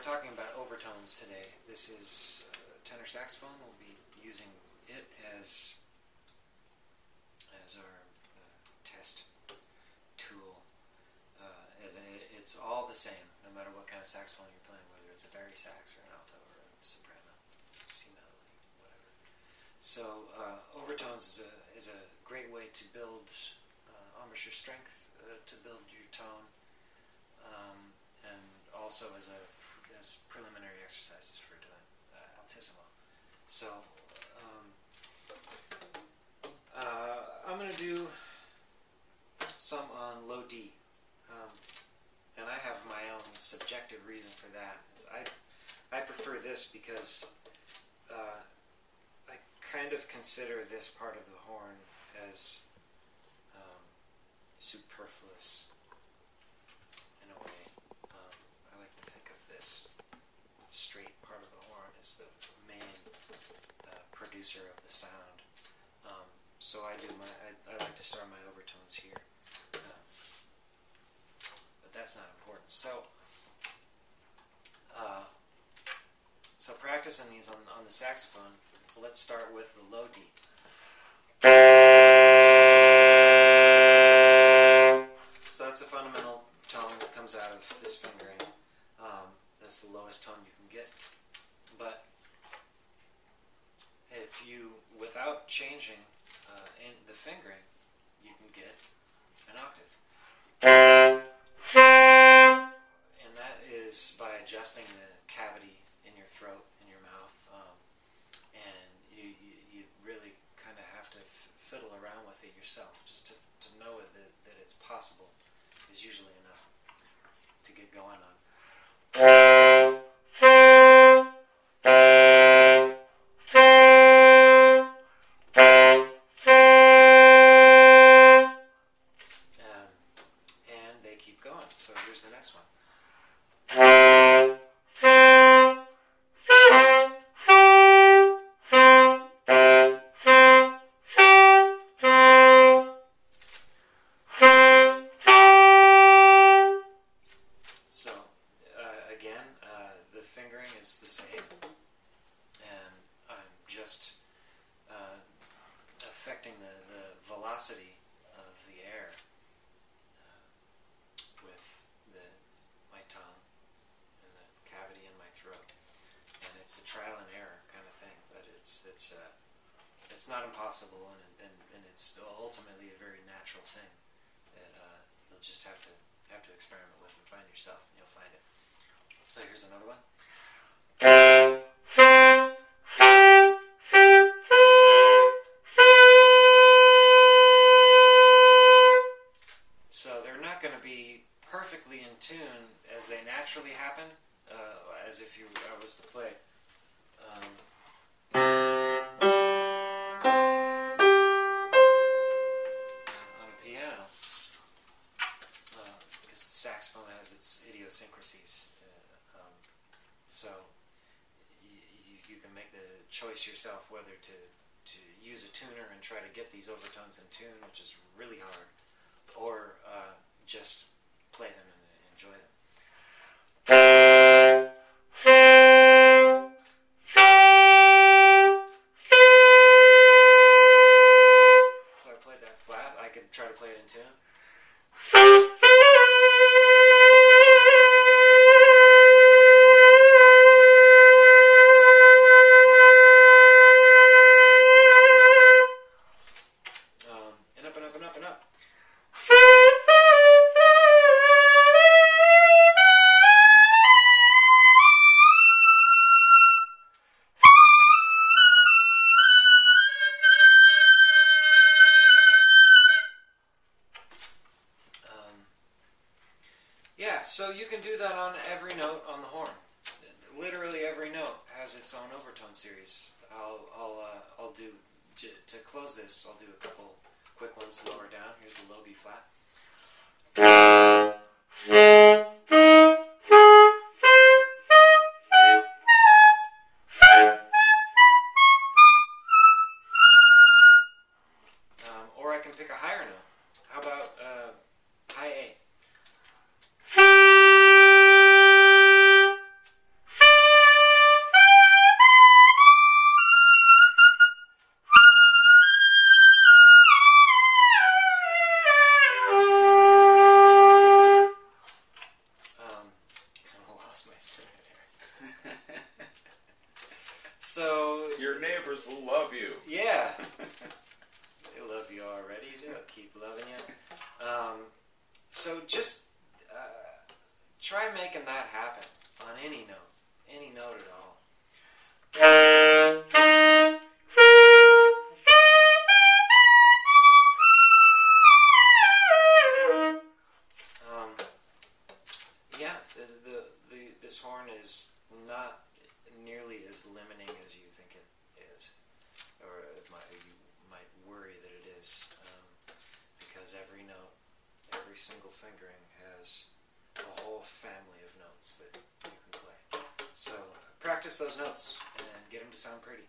talking about overtones today. This is tenor saxophone. We'll be using it as our test tool. It's all the same, no matter what kind of saxophone you're playing, whether it's a bari sax or an alto or a soprano, C melody, whatever. So overtones is a great way to build embouchure strength, to build your tone, and also as preliminary exercises for doing altissimo. So I'm going to do some on low D, and I have my own subjective reason for that. I prefer this because I kind of consider this part of the horn as superfluous in a way. I like to think of this straight part of the horn as the main producer of the sound. So I like to start my overtones here, but that's not important. So practicing these on the saxophone. Let's start with the low D. So that's the fundamental tone that comes out of this fingering. That's the lowest tone you can get. But if you, without changing in the fingering, you can get an octave. And that is by adjusting the cavity in your throat, in your mouth. And you really kind of have to fiddle around with it yourself. Just to know that it's possible is usually enough to get going on. And they keep going. So here's the next one. The fingering is the same, and I'm just affecting the velocity of the air with my tongue and the cavity in my throat, and it's a trial and error kind of thing, but it's not impossible, and it's ultimately a very natural thing that you'll just have to experiment with and find yourself, and you'll find it. So here's another one. So they're not going to be perfectly in tune as they naturally happen, as if I was to play. On a piano, because the saxophone has its idiosyncrasies. So you can make the choice yourself whether to use a tuner and try to get these overtones in tune, which is really hard, or just play them and enjoy them. So I played that flat. I could try to play it in tune. Yeah, so you can do that on every note on the horn. Literally every note has its own overtone series. I'll do to close this. I'll do a couple quick ones lower down. Here's the low B flat. Or I can pick a higher note. How about high A? my senator. So your neighbors will love you. Yeah, they love you already. They'll keep loving you. So just try making that happen on any note at all. Yeah, this horn is not nearly as limiting as you think it is, or you might worry that it is, because every note, every single fingering has a whole family of notes that you can play. So practice those notes and get them to sound pretty.